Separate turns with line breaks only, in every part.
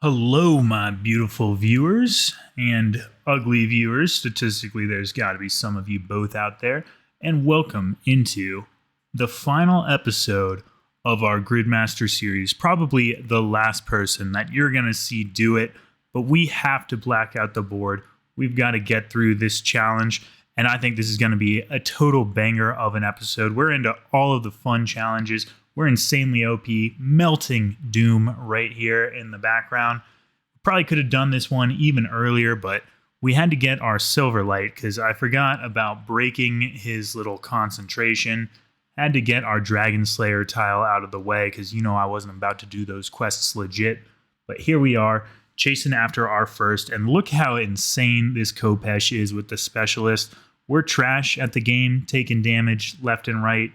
Hello, my beautiful viewers and ugly viewers. Statistically, there's got to be some of you both out there. And welcome into the final episode of our GridMaster series. Probably the last person that you're going to see do it, but we have to black out the board. We've got to get through this challenge. And I think this is going to be a total banger of an episode. We're into all of the fun challenges. We're insanely OP, melting doom right here in the background. Probably could have done this one even earlier, but we had to get our silver light because I forgot about breaking his little concentration. Had to get our Dragon Slayer tile out of the way because I wasn't about to do those quests legit. But here we are, chasing after our first, and look how insane this Khopesh is with the specialist. We're trash at the game, taking damage left and right.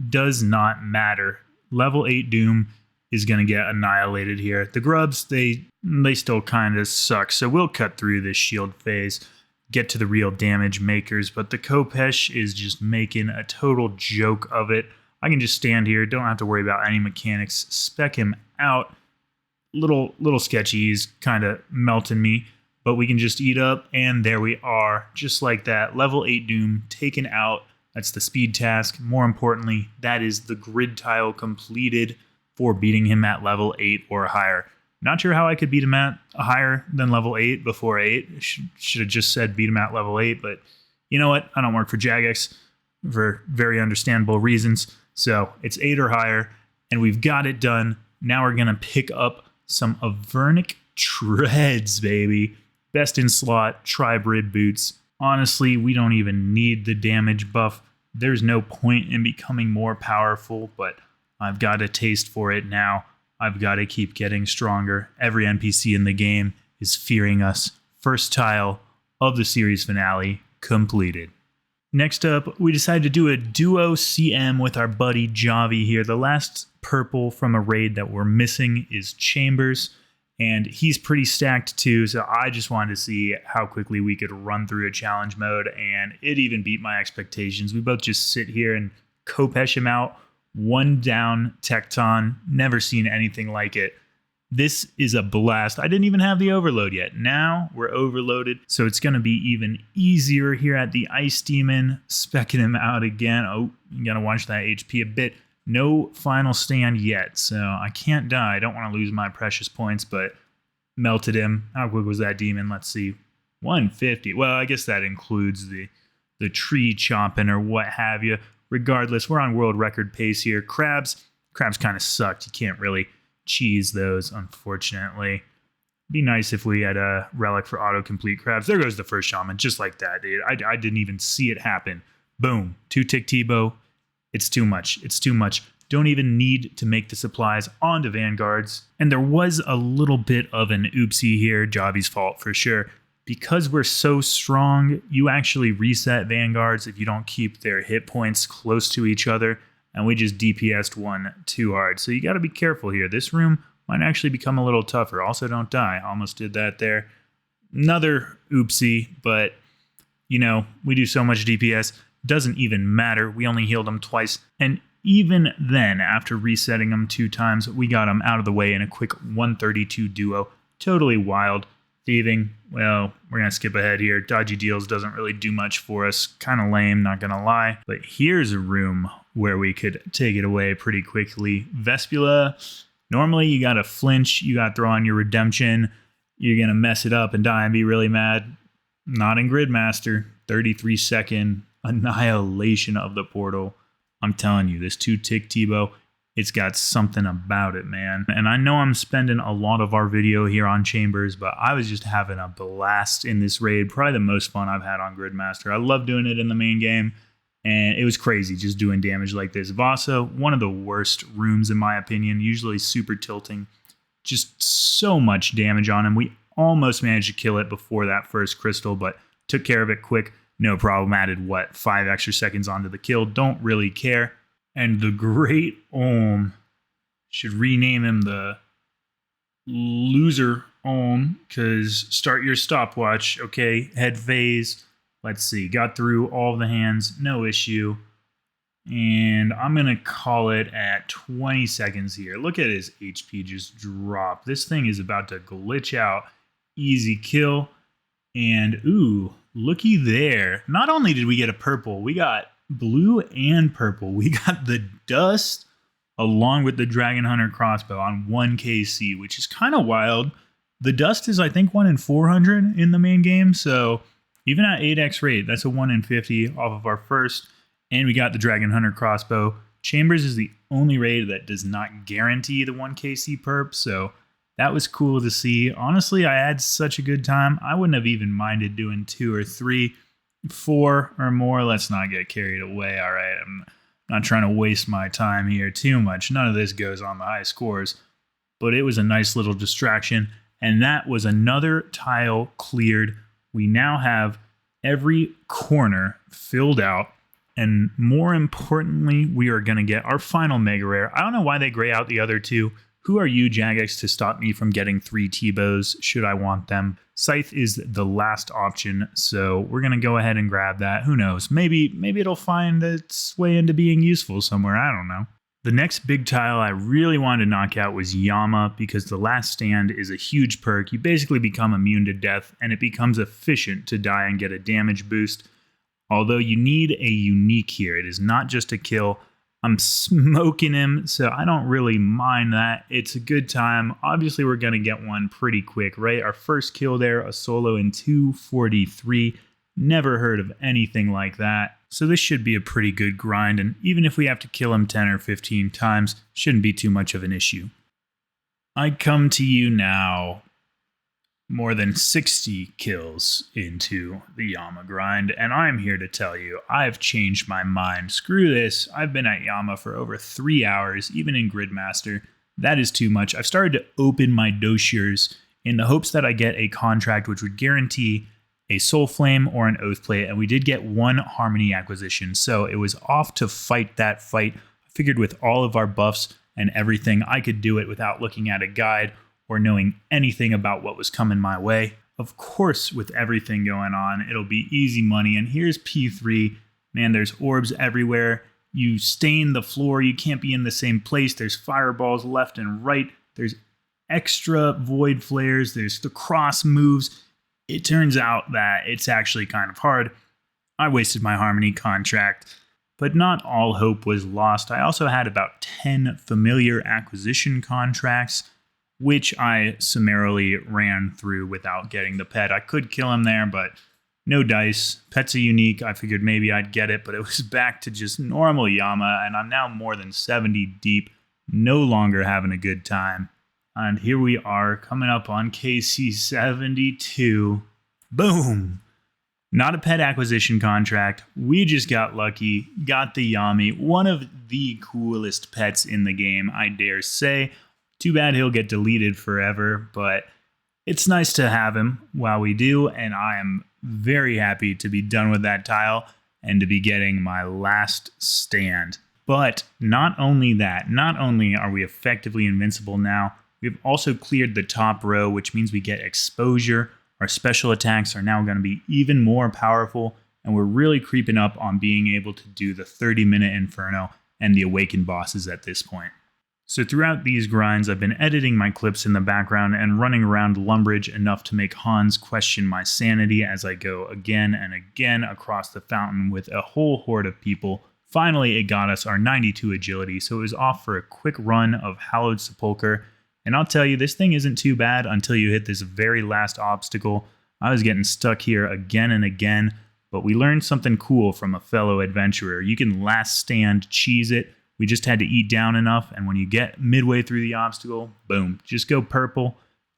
Does not matter. Level 8 Doom is going to get annihilated here. The grubs, they still kind of suck, so we'll cut through this shield phase, get to the real damage makers, but the Khopesh is just making a total joke of it. I can just stand here, don't have to worry about any mechanics, spec him out. Little sketchy, he's kind of melting me, but we can just eat up, and there we are, just like that. Level 8 Doom taken out. That's the speed task. More importantly, that is the grid tile completed for beating him at level 8 or higher. Not sure how I could beat him at higher than level 8 before 8. Should have just said beat him at level 8, but you know what? I don't work for Jagex for very understandable reasons. So it's 8 or higher, and we've got it done. Now we're going to pick up some Avernic treads, baby. Best in slot, Tribrid boots. Honestly, we don't even need the damage buff. There's no point in becoming more powerful, but I've got a taste for it now. I've got to keep getting stronger. Every NPC in the game is fearing us. First tile of the series finale completed. Next up, we decided to do a duo CM with our buddy Javi here. The last purple from a raid that we're missing is Chambers. And he's pretty stacked too, so I just wanted to see how quickly we could run through a challenge mode, and it even beat my expectations. We both just sit here and Khopesh him out. One down Tecton, never seen anything like it. This is a blast. I didn't even have the overload yet. Now we're overloaded, so it's going to be even easier here at the Ice Demon. Specking him out again. Oh, you got to watch that HP a bit. No final stand yet, so I can't die. I don't want to lose my precious points, but melted him. How quick was that demon? Let's see. 150. Well, I guess that includes the tree chopping or what have you. Regardless, we're on world record pace here. Crabs kind of sucked. You can't really cheese those, unfortunately. Be nice if we had a relic for autocomplete crabs. There goes the first shaman, just like that, dude. I didn't even see it happen. Boom. 2-tick T-bow. It's too much. It's too much. Don't even need to make the supplies onto Vanguards. And there was a little bit of an oopsie here. Javi's fault for sure. Because we're so strong, you actually reset Vanguards if you don't keep their hit points close to each other. And we just DPS'd one too hard. So you got to be careful here. This room might actually become a little tougher. Also, don't die. Almost did that there. Another oopsie, but we do so much DPS. Doesn't even matter. We only healed him twice. And even then, after resetting him 2 times, we got him out of the way in a quick 132 duo. Totally wild. Thieving, well, we're going to skip ahead here. Dodgy deals doesn't really do much for us. Kind of lame, not going to lie. But here's a room where we could take it away pretty quickly. Vespula, normally you got to flinch. You got to throw on your redemption. You're going to mess it up and die and be really mad. Not in GridMaster. 33-second annihilation of the portal. I'm telling you, this 2-tick T-bow, it's got something about it, man. And I know I'm spending a lot of our video here on Chambers, but I was just having a blast in this raid. Probably the most fun I've had on GridMaster. I love doing it in the main game, and it was crazy just doing damage like this. Vasa, one of the worst rooms in my opinion, usually super tilting. Just so much damage on him. We almost managed to kill it before that first crystal, but took care of it quick. No problem. Added, 5 extra seconds onto the kill. Don't really care. And the Great Olm, should rename him the Loser Olm, because start your stopwatch. Okay, head phase. Let's see. Got through all the hands. No issue. And I'm going to call it at 20 seconds here. Look at his HP just drop. This thing is about to glitch out. Easy kill. And ooh, looky there. Not only did we get a purple, we got blue and purple. We got the dust along with the Dragon Hunter crossbow on 1 KC, which is kind of wild. The dust is, I think, 1 in 400 in the main game. So even at 8x rate, that's a 1 in 50 off of our first. And we got the Dragon Hunter crossbow. Chambers is the only raid that does not guarantee the 1 KC perp, so that was cool to see. Honestly, I had such a good time. I wouldn't have even minded doing 2 or 3, 4 or more. Let's not get carried away, all right? I'm not trying to waste my time here too much. None of this goes on the high scores, but it was a nice little distraction, and that was another tile cleared. We now have every corner filled out. And more importantly, we are going to get our final mega rare. I don't know why they gray out the other 2. Who are you, Jagex, to stop me from getting 3 T-bows should I want them? Scythe is the last option, so we're going to go ahead and grab that. Who knows? Maybe it'll find its way into being useful somewhere. I don't know. The next big tile I really wanted to knock out was Yama, because the last stand is a huge perk. You basically become immune to death, and it becomes efficient to die and get a damage boost. Although you need a unique here. It is not just a kill. I'm smoking him, so I don't really mind that. It's a good time. Obviously, we're going to get one pretty quick, right? Our first kill there, a solo in 2:43. Never heard of anything like that. So this should be a pretty good grind, and even if we have to kill him 10 or 15 times, shouldn't be too much of an issue. I come to you now, more than 60 kills into the Yama grind, and I'm here to tell you, I've changed my mind. Screw this. I've been at Yama for over 3 hours, even in GridMaster. That is too much. I've started to open my dossiers in the hopes that I get a contract which would guarantee a Soul Flame or an Oath Plate, and we did get 1 Harmony acquisition, so it was off to fight that fight. I figured with all of our buffs and everything, I could do it without looking at a guide or knowing anything about what was coming my way. Of course, with everything going on, it'll be easy money. And here's P3. Man, there's orbs everywhere. You stain the floor. You can't be in the same place. There's fireballs left and right. There's extra void flares. There's the cross moves. It turns out that it's actually kind of hard. I wasted my Harmony contract, but not all hope was lost. I also had about 10 familiar acquisition contracts, which I summarily ran through without getting the pet. I could kill him there, but no dice. Pet's a unique. I figured maybe I'd get it, but it was back to just normal Yama, and I'm now more than 70 deep, no longer having a good time. And here we are, coming up on KC 72. Boom! Not a pet acquisition contract. We just got lucky, got the Yami, one of the coolest pets in the game, I dare say. Too bad he'll get deleted forever, but it's nice to have him while we do, and I am very happy to be done with that tile and to be getting my last stand. But not only that, not only are we effectively invincible now, we've also cleared the top row, which means we get exposure. Our special attacks are now going to be even more powerful, and we're really creeping up on being able to do the 30-minute Inferno and the Awakened bosses at this point. So throughout these grinds, I've been editing my clips in the background and running around Lumbridge enough to make Hans question my sanity as I go again and again across the fountain with a whole horde of people. Finally, it got us our 92 agility, so it was off for a quick run of Hallowed Sepulchre. And I'll tell you, this thing isn't too bad until you hit this very last obstacle. I was getting stuck here again and again, but we learned something cool from a fellow adventurer. You can last stand cheese it. We just had to eat down enough, and when you get midway through the obstacle, boom, just go purple,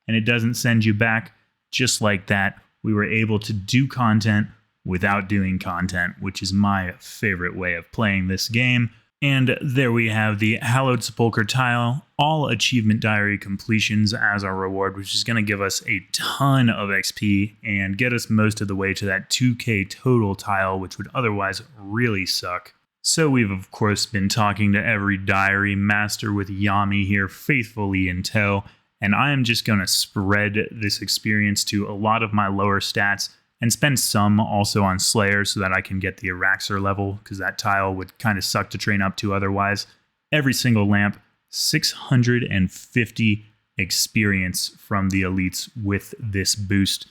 and it doesn't send you back. Just like that, we were able to do content without doing content, which is my favorite way of playing this game. And there we have the Hallowed Sepulchre tile, all achievement diary completions as our reward, which is going to give us a ton of XP and get us most of the way to that 2k total tile, which would otherwise really suck. So we've of course been talking to every diary master with Yami here faithfully in tow, and I am just going to spread this experience to a lot of my lower stats and spend some also on Slayer so that I can get the Araxer level, because that tile would kind of suck to train up to otherwise. Every single lamp, 650 experience from the elites with this boost.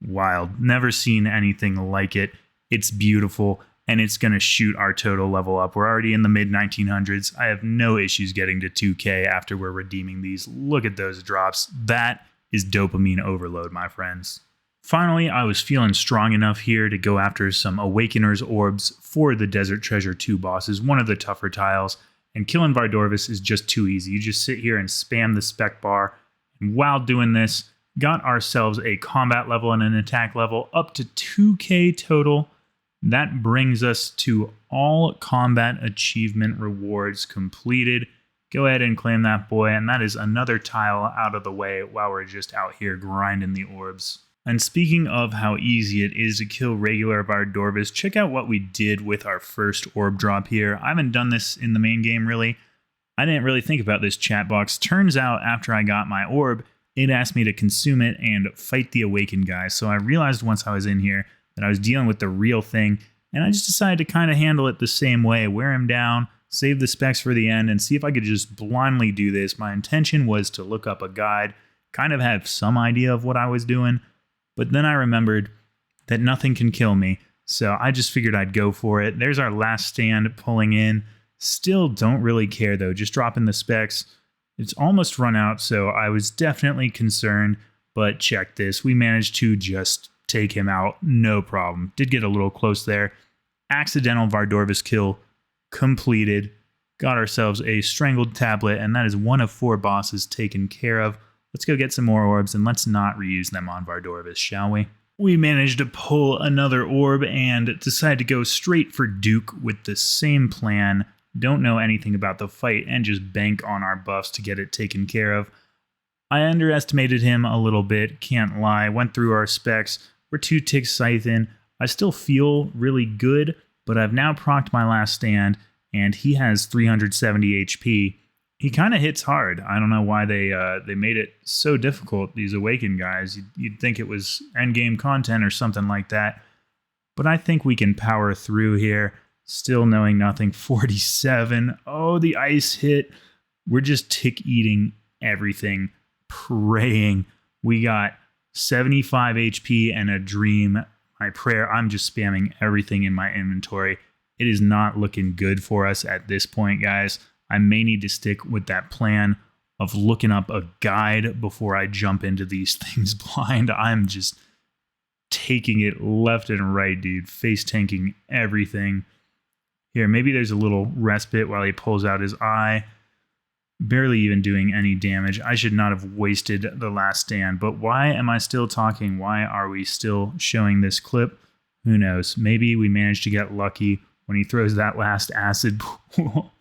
Wild. Never seen anything like it. It's beautiful, and it's going to shoot our total level up. We're already in the mid-1900s. I have no issues getting to 2K after we're redeeming these. Look at those drops. That is dopamine overload, my friends. Finally, I was feeling strong enough here to go after some Awakener's Orbs for the Desert Treasure 2 bosses, one of the tougher tiles, and killing Vardorvis is just too easy. You just sit here and spam the spec bar, and while doing this, got ourselves a combat level and an attack level up to 2K total. That brings us to all combat achievement rewards completed. Go ahead and claim that boy, and that is another tile out of the way while we're just out here grinding the orbs. And speaking of how easy it is to kill regular Vardorvis, check out what we did with our first orb drop here. I haven't done this in the main game really. I didn't really think about this chat box. Turns out after I got my orb, it asked me to consume it and fight the awakened guy. So I realized once I was in here that I was dealing with the real thing, and I just decided to kind of handle it the same way. Wear him down, save the specs for the end, and see if I could just blindly do this. My intention was to look up a guide, kind of have some idea of what I was doing, but then I remembered that nothing can kill me, so I just figured I'd go for it. There's our last stand pulling in. Still don't really care though, just dropping the specs. It's almost run out, so I was definitely concerned, but check this. We managed to just take him out, no problem. Did get a little close there. Accidental Vardorvis kill completed. Got ourselves a strangled tablet, and that is one of 4 bosses taken care of. Let's go get some more orbs, and let's not reuse them on Vardorvis, shall we? We managed to pull another orb and decided to go straight for Duke with the same plan. Don't know anything about the fight and just bank on our buffs to get it taken care of. I underestimated him a little bit, can't lie. Went through our specs. We're 2 ticks scythe in. I still feel really good, but I've now procced my last stand, and he has 370 HP. He kind of hits hard. I don't know why they made it so difficult, these Awakened guys. You'd think it was endgame content or something like that. But I think we can power through here. Still knowing nothing. 47. Oh, the ice hit. We're just tick-eating everything. Praying. We got 75 HP and a dream. My prayer, I'm just spamming everything in my inventory. It is not looking good for us at this point, guys. I may need to stick with that plan of looking up a guide before I jump into these things blind. I'm just taking it left and right, dude. Face tanking everything. Here, maybe there's a little respite while he pulls out his eye. Barely even doing any damage. I should not have wasted the last stand, but why am I still talking? Why are we still showing this clip? Who knows? Maybe we managed to get lucky when he throws that last acid pool.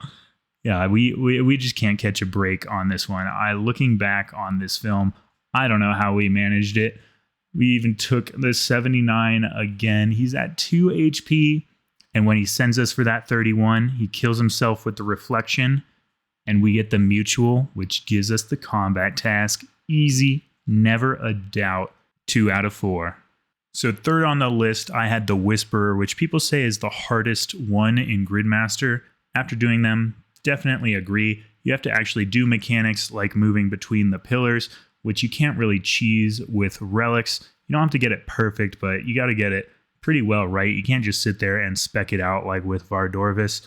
Yeah, we just can't catch a break on this one. Looking back on this film, I don't know how we managed it. We even took the 79 again. He's at 2 HP, and when he sends us for that 31, he kills himself with the reflection, and we get the mutual, which gives us the combat task. Easy, never a doubt. 2 out of 4. So third on the list, I had the Whisperer, which people say is the hardest one in GridMaster. After doing them, definitely agree. You have to actually do mechanics like moving between the pillars, which you can't really cheese with relics. You don't have to get it perfect, but you got to get it pretty well right. You can't just sit there and spec it out like with Vardorvis.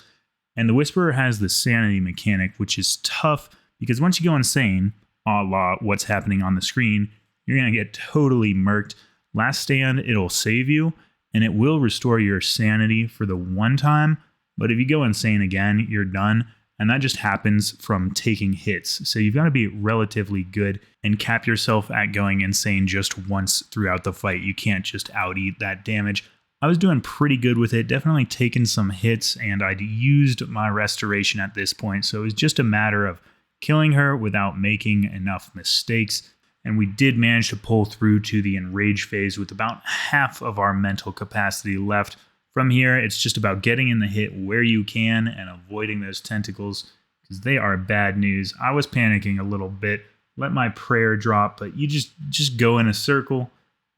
And the Whisperer has the sanity mechanic, which is tough because once you go insane, a la what's happening on the screen, you're going to get totally murked. Last stand, it'll save you, and it will restore your sanity for the one time, but if you go insane again, you're done, and that just happens from taking hits. So you've got to be relatively good and cap yourself at going insane just once throughout the fight. You can't just out-eat that damage. I was doing pretty good with it, definitely taking some hits, and I'd used my restoration at this point, so it was just a matter of killing her without making enough mistakes. And we did manage to pull through to the enrage phase with about half of our mental capacity left. From here, it's just about getting in the hit where you can and avoiding those tentacles because they are bad news. I was panicking a little bit, let my prayer drop, but you just go in a circle,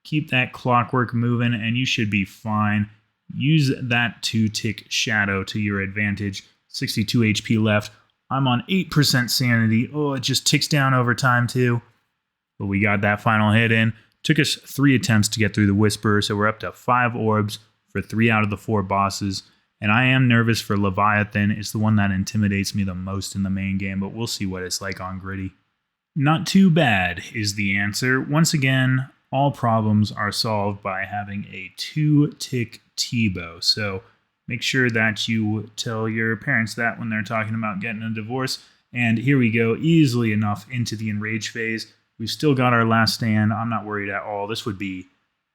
Keep that clockwork moving and you should be fine. Use that 2-tick shadow to your advantage. 62 HP left. I'm on 8% sanity. Oh, it just ticks down over time too. But we got that final hit in. Took us 3 attempts to get through the Whisperer, so we're up to 5 orbs for 3 out of the 4 bosses. And I am nervous for Leviathan. It's the one that intimidates me the most in the main game, but we'll see what it's like on Gritty. Not too bad is the answer. Once again, all problems are solved by having a 2-tick T-bow. So make sure that you tell your parents that when they're talking about getting a divorce. And here we go, easily enough into the enrage phase. We've still got our last stand. I'm not worried at all. This would be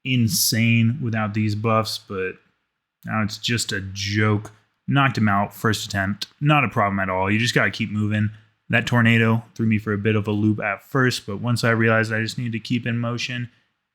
insane without these buffs, but now it's just a joke. Knocked him out first attempt. Not a problem at all. You just got to keep moving. That tornado threw me for a bit of a loop at first, but once I realized I just needed to keep in motion,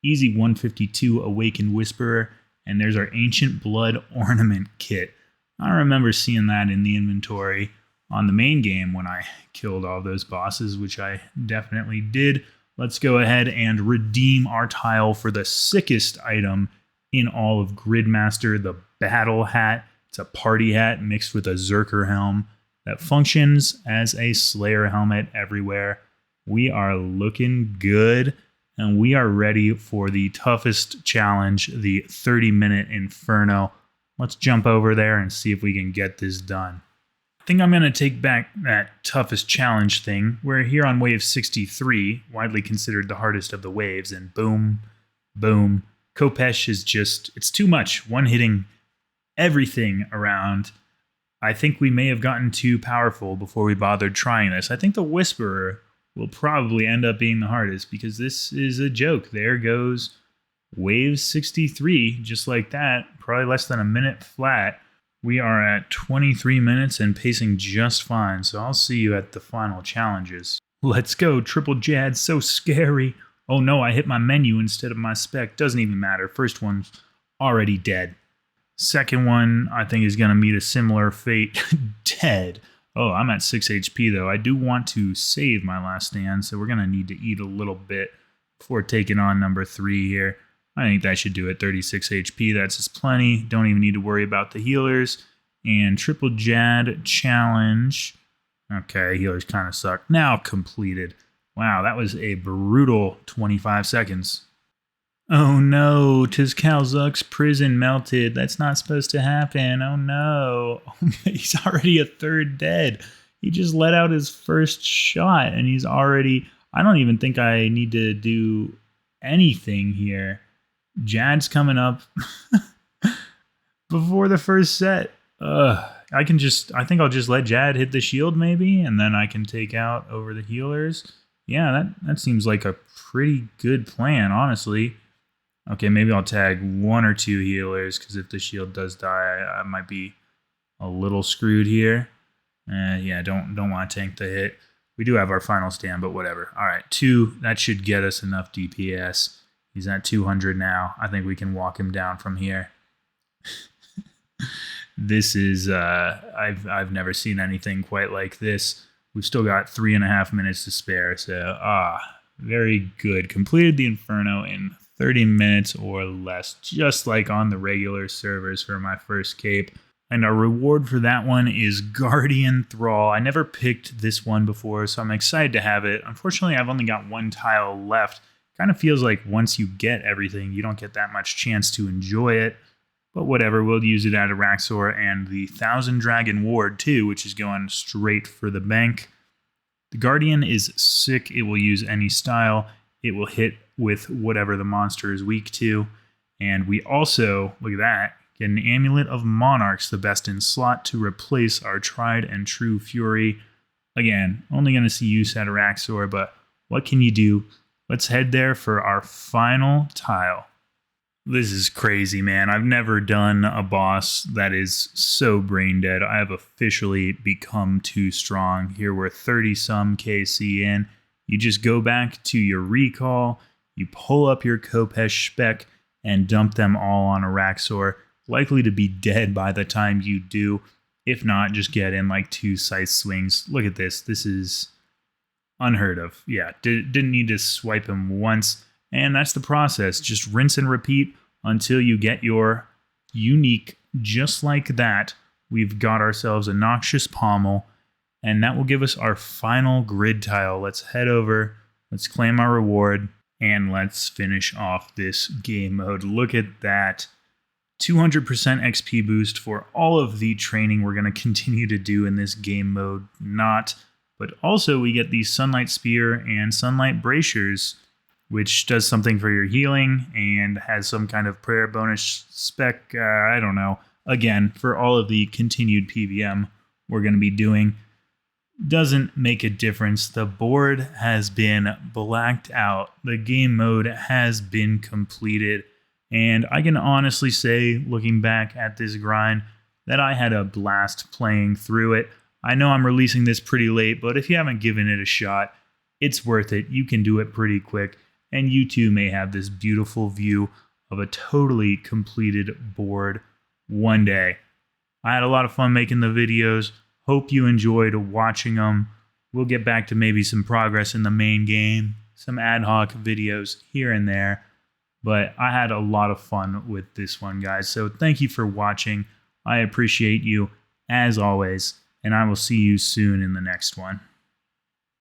easy 152 Awakened Whisperer, and there's our Ancient Blood Ornament Kit. I remember seeing that in the inventory on the main game when I killed all those bosses, which I definitely did. Let's go ahead and redeem our tile for the sickest item in all of GridMaster, the Battle Hat. It's a party hat mixed with a Zerker helm that functions as a Slayer helmet everywhere. We are looking good, and we are ready for the toughest challenge, the 30-minute Inferno. Let's jump over there and see if we can get this done. I think I'm going to take back that toughest challenge thing. We're here on wave 63, widely considered the hardest of the waves, and boom, boom. Khopesh is just, it's too much. One hitting everything around. I think we may have gotten too powerful before we bothered trying this. I think the Whisperer will probably end up being the hardest because this is a joke. There goes wave 63, just like that. Probably less than a minute flat. We are at 23 minutes and pacing just fine, so I'll see you at the final challenges. Let's go, Triple Jad, so scary. Oh no, I hit my menu instead of my spec. Doesn't even matter. First one's already dead. Second one, I think, is going to meet a similar fate. Dead. Oh, I'm at 6 HP though. I do want to save my last stand, so we're going to need to eat a little bit before taking on number 3 here. I think that should do it. 36 HP, that's just plenty. Don't even need to worry about the healers. And Triple Jad challenge. Okay, healers kind of suck. Now completed. Wow, that was a brutal 25 seconds. Oh no, Tizkalzuk's prison melted. That's not supposed to happen. Oh no. He's already a third dead. He just let out his first shot and he's already... I don't even think I need to do anything here. Jad's coming up before the first set. I think I'll just let Jad hit the shield maybe, and then I can take out over the healers. Yeah, that seems like a pretty good plan, honestly. Okay, maybe I'll tag 1 or 2 healers, because if the shield does die, I might be a little screwed here. Yeah, don't want to tank the hit. We do have our final stand, but whatever. All right, 2, that should get us enough DPS. He's at 200 now. I think we can walk him down from here. This is, I've never seen anything quite like this. We've still got 3.5 minutes to spare, so, very good. Completed the Inferno in 30 minutes or less, just like on the regular servers for my first cape. And our reward for that one is Guardian Thrall. I never picked this one before, so I'm excited to have it. Unfortunately, I've only got 1 tile left. Kind of feels like once you get everything, you don't get that much chance to enjoy it. But whatever, we'll use it at Araxor and the 1000 Dragon Ward too, which is going straight for the bank. The Guardian is sick. It will use any style. It will hit with whatever the monster is weak to. And we also, look at that, get an Amulet of Monarchs, the best in slot, to replace our tried and true Fury. Again, only going to see use at Araxor, but what can you do? Let's head there for our final tile. This is crazy, man. I've never done a boss that is so brain dead. I have officially become too strong. Here we're 30-some KC in. You just go back to your recall, you pull up your Khopesh spec, and dump them all on Araxor. Likely to be dead by the time you do. If not, just get in like 2 scythe swings. Look at this. This is unheard of. Yeah, didn't need to swipe him once. And that's the process. Just rinse and repeat until you get your unique, just like that. We've got ourselves a Noxious Pommel, and that will give us our final grid tile. Let's head over, let's claim our reward, and let's finish off this game mode. Look at that. 200% XP boost for all of the training we're going to continue to do in this game mode. But also we get the Sunlight Spear and Sunlight Bracers, which does something for your healing and has some kind of prayer bonus spec, I don't know. Again, for all of the continued PVM we're going to be doing, doesn't make a difference. The board has been blacked out. The game mode has been completed. And I can honestly say, looking back at this grind, that I had a blast playing through it. I know I'm releasing this pretty late, but if you haven't given it a shot, it's worth it. You can do it pretty quick, and you too may have this beautiful view of a totally completed board one day. I had a lot of fun making the videos. Hope you enjoyed watching them. We'll get back to maybe some progress in the main game, some ad hoc videos here and there. But I had a lot of fun with this one, guys. So thank you for watching. I appreciate you, as always, and I will see you soon in the next one.